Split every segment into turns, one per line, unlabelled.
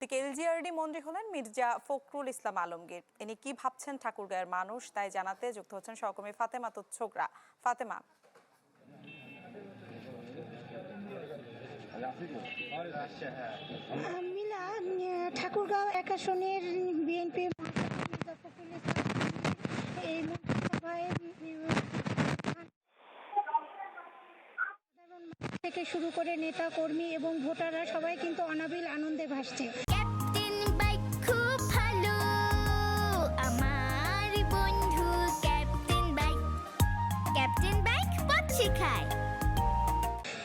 দিকে এলজিআরডি মন্ত্রী হলেন মির্জা ফখরুল ইসলাম আলমগীর। ইনি কি ভাবছেন ঠাকুরগাঁয়ের মানুষ তাই জানাতে যুক্ত হচ্ছেন সহকর্মী ফাতেমা ছোকরা। ফাতেমা,
মিলা ঠাকুরগাঁও ১ আসনের বিএনপি এই মন্ত্রিসভায় থেকে শুরু করে নেতা কর্মী এবং ভোটাররা সবাই কিন্তু অনাবিল আনন্দে ভাসছে।
ক্যাপ্টেন বাইক খুব ভালো, আমার বন্ধু ক্যাপ্টেন বাইক পথ শেখায়।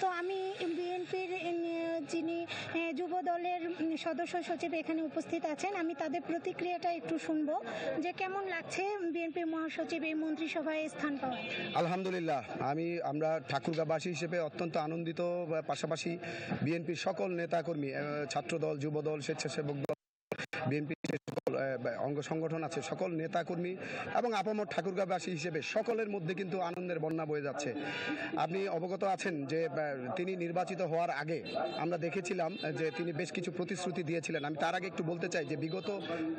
তো আমি বিএনপির যিনি যুব দলের সদস্য সচিব এখানে উপস্থিত আছেন, আমি তাদের প্রতিক্রিয়াটা একটু শুনবো যে কেমন লাগছে বিএনপির মহাসচিব এই মন্ত্রিসভায় স্থান পাওয়া।
আলহামদুলিল্লাহ, আমরা ঠাকুরগাঁওবাসী হিসেবে অত্যন্ত আনন্দিত। পাশাপাশি বিএনপির সকল নেতাকর্মী, ছাত্রদল, যুবদল, স্বেচ্ছাসেবক দল, বিএনপি সকল অঙ্গ সংগঠন আছে, সকল নেতাকর্মী এবং আপামর ঠাকুরগাঁওবাসী হিসেবে সকলের মধ্যে কিন্তু আনন্দের বন্যা বয়ে যাচ্ছে। আপনি অবগত আছেন যে তিনি নির্বাচিত হওয়ার আগে আমরা দেখেছিলাম যে তিনি বেশ কিছু প্রতিশ্রুতি দিয়েছিলেন। আমি তার আগে একটু বলতে চাই যে বিগত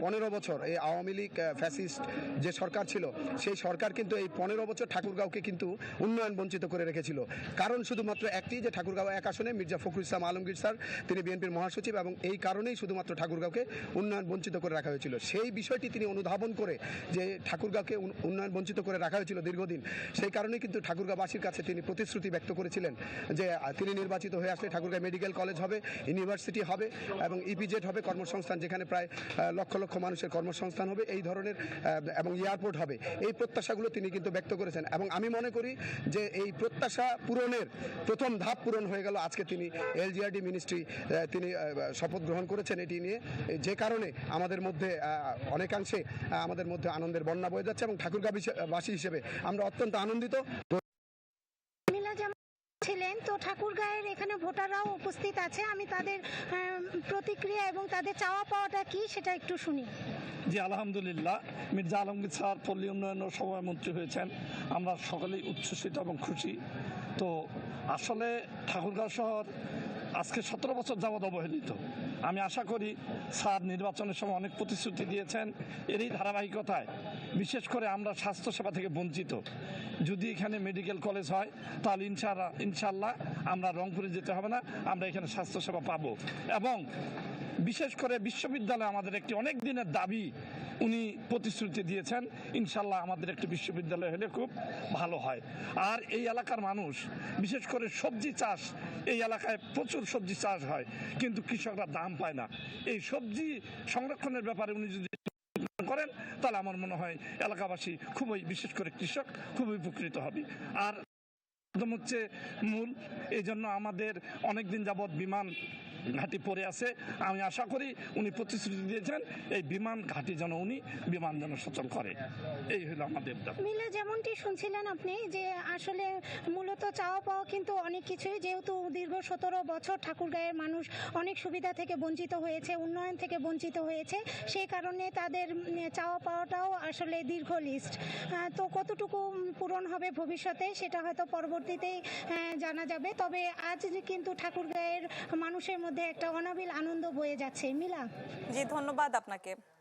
15 বছর এই আওয়ামী লীগ ফ্যাসিস্ট যে সরকার ছিল, সেই সরকার কিন্তু এই 15 বছর ঠাকুরগাঁওকে কিন্তু উন্নয়ন বঞ্চিত করে রেখেছিল। কারণ শুধুমাত্র একটি, যে ঠাকুরগাঁও ১ আসনে মির্জা ফখরুল ইসলাম আলমগীর স্যার তিনি বিএনপির মহাসচিব, এবং এই কারণেই শুধুমাত্র ঠাকুরগাঁওকে উন্নয়ন বঞ্চিত করে রাখা হয়েছিল। সেই বিষয়টি তিনি অনুধাবন করে যে ঠাকুরগাঁওকে উন্নয়ন বঞ্চিত করে রাখা হয়েছিল দীর্ঘদিন, সেই কারণেই কিন্তু ঠাকুরগাঁওবাসীর কাছে তিনি প্রতিশ্রুতি ব্যক্ত করেছিলেন যে তিনি নির্বাচিত হয়ে আসলে ঠাকুরগাঁও মেডিকেল কলেজ হবে, ইউনিভার্সিটি হবে এবং ইপিজেড হবে, কর্মসংস্থান, যেখানে প্রায় লক্ষ লক্ষ মানুষের কর্মসংস্থান হবে এই ধরনের, এবং এয়ারপোর্ট হবে। এই প্রত্যাশাগুলো তিনি কিন্তু ব্যক্ত করেছেন এবং আমি মনে করি যে এই প্রত্যাশা পূরণের প্রথম ধাপ পূরণ হয়ে গেল আজকে তিনি এলজিআরডি মিনিস্ট্রি তিনি শপথ গ্রহণ করেছেন এটি নিয়ে, যে কারণে আমাদের মধ্যে অনেকাংশে আমাদের মধ্যে আনন্দের বন্যা বয়ে যাচ্ছে এবং ঠাকুরগাঁওবাসী হিসেবে আমরা অত্যন্ত আনন্দিত।
ছিলেন তো ঠাকুরগাঁয়ের এখানে ভোটাররাও উপস্থিত আছে, আমি তাদের প্রতিক্রিয়া এবং তাদের চাওয়া পাওয়াটা কি সেটা একটু শুনি।
জি আলহামদুলিল্লাহ, মির্জা আলমগীর স্যার পল্লী উন্নয়ন ও সমবায় মন্ত্রী হয়েছেন, আমরা সকলেই উচ্ছ্বসিত এবং খুশি। তো আসলে ঠাকুরগাঁও শহর আজকে 17 বছর যাবৎ অবহেলিত। আমি আশা করি স্যার নির্বাচনের সময় অনেক প্রতিশ্রুতি দিয়েছেন, এরই ধারাবাহিকতায় বিশেষ করে আমরা স্বাস্থ্যসেবা থেকে বঞ্চিত। যদি এখানে মেডিকেল কলেজ হয় তাহলে ইনশাল্লাহ আমরা রংপুরে যেতে হবে না, আমরা এখানে স্বাস্থ্যসেবা পাবো। এবং বিশেষ করে বিশ্ববিদ্যালয় আমাদের একটি অনেক দিনের দাবি, উনি প্রতিশ্রুতি দিয়েছেন ইনশাল্লাহ আমাদের একটি বিশ্ববিদ্যালয় হলে খুব ভালো হয়। আর এই এলাকার মানুষ বিশেষ করে সবজি চাষ, এই এলাকায় প্রচুর সবজি চাষ হয় কিন্তু কৃষকরা দাম পায় না। এই সবজি সংরক্ষণের ব্যাপারে উনি যদি করেন তাহলে আমার মনে হয় এলাকাবাসী খুবই, বিশেষ করে কৃষক খুবই উপকৃত হবে। আর হচ্ছে মূল, এই জন্য আমাদের অনেকদিন যাবৎ বিমান ঘাঁটি পড়ে আছে। আমি আশা করি উনি প্রতিশ্রুতি দিয়েছেন এই বিমান ঘাঁটি যেন উনি বিমান যেন সচল করে, এই হলো আমাদের দাবি।
মিলা, যেমনটি শুনছিলেন আপনি যে আসলে মূলত চাওয়া পাওয়া কিন্তু অনেক কিছুই, যেহেতু দীর্ঘ 17 বছর ঠাকুরগাঁয়ের মানুষ অনেক সুবিধা থেকে বঞ্চিত হয়েছে, উন্নয়ন থেকে বঞ্চিত হয়েছে, সেই কারণে তাদের চাওয়া পাওয়াটাও আসলে দীর্ঘ লিস্ট। তো কতটুকু পূরণ হবে ভবিষ্যতে সেটা হয়তো পরবর্তীতেই জানা যাবে। তবে আজ কিন্তু ঠাকুরগাঁয়ের মানুষের মধ্যে একটা অনাবিল আনন্দ বয়ে যাচ্ছে। মিলা,
জি ধন্যবাদ আপনাকে।